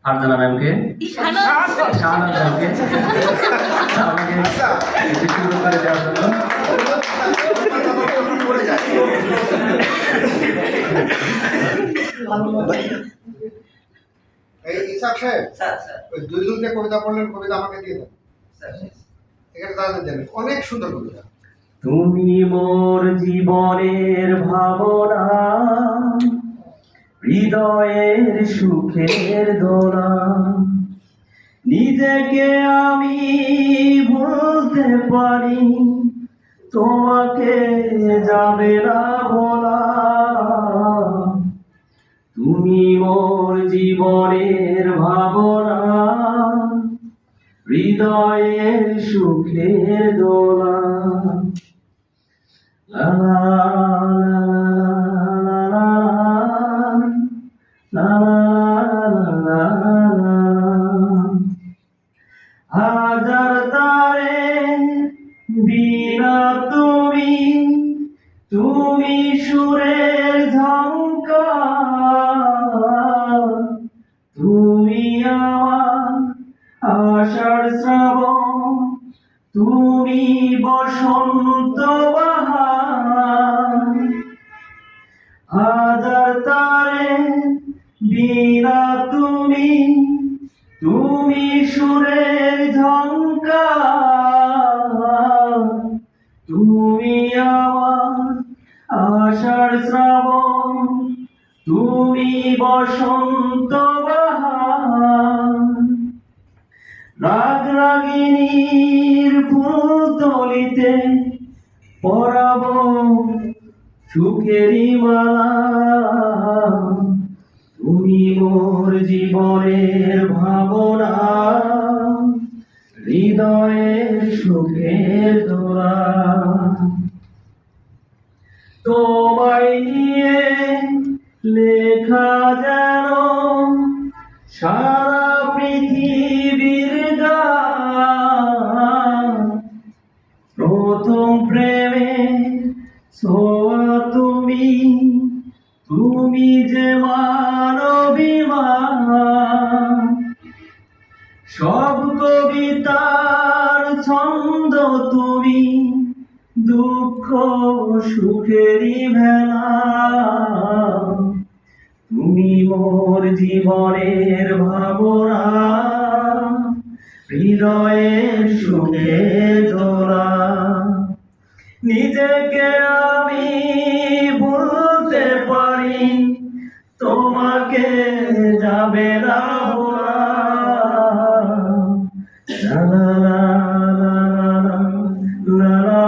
ফারজানা ম্যামকে, শাহানাজ ম্যামকে আমাকে একটু শুরু করে দেওয়ার জন্য। এই ইসাক সাহেব, ওই দুইজন যে কবিতা পড়লেন, কবিতা আমাকে দিয়ে দেন। এখানে তাদের দেন, অনেক সুন্দর কবিতা। তুমি মোর জীবনের ভাবনা, হৃদয়ের সুখের দোলা, নিজেকে আমি বলতে পারি, তোমাকে যাবে না বলা। তুমি মোর জীবনের ভাবনা, হৃদয়ের সুখের দোলা। লা লা লা লা লা লা। হাজার তারে বিনা তুমি, তুমি সুরের ঝংকার, তুমি আমার আষাঢ় শ্রাবণ, তুমি বসন্ত বাহার। হাজার তারে বিনা তুমি, তুমি সুরের ঝংকার, তুমি আমার আষাঢ় শ্রাবণ, তুমি বসন্ত বাহার। রাগ রাগিনীর ফুলতলিতে পরাবো সুখেরই মালা। তুমি মোর জীবনের ভাবনা, হৃদয়ের সুখের দোলা। তোমায় নিয়ে লেখা যেন সারা পৃথিবীর গান। প্রথম প্রেমে ছোঁয়া তুমি, তুমি যে মানবিমান। সব কবিতার ছন্দ তুমি, দুঃখ সুখেরই ভেলা। তুমি মোর জীবনের ভাবনা, হৃদয়ের সুখের দোলা। নিজেকে আমি বলতে পারি, তোমাকে যাবে না বলা। লা লা লা লা লা লা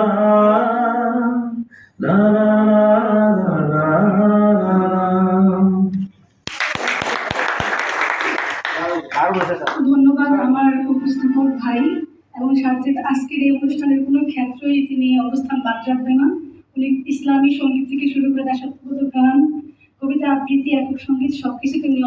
লা লা ধন্যবাদ আমার উপস্থাপক ভাই এবং সাজ্জাদ। আজকের এই অনুষ্ঠানের কোনো ক্ষেত্রেই তিনি অবস্থান বাদ রাখবে না। উনি ইসলামী সঙ্গীত থেকে শুরু করে দেশাত্মবোধক গান, কবিতা আবৃত্তি, একক সঙ্গীত সবকিছুতে উনি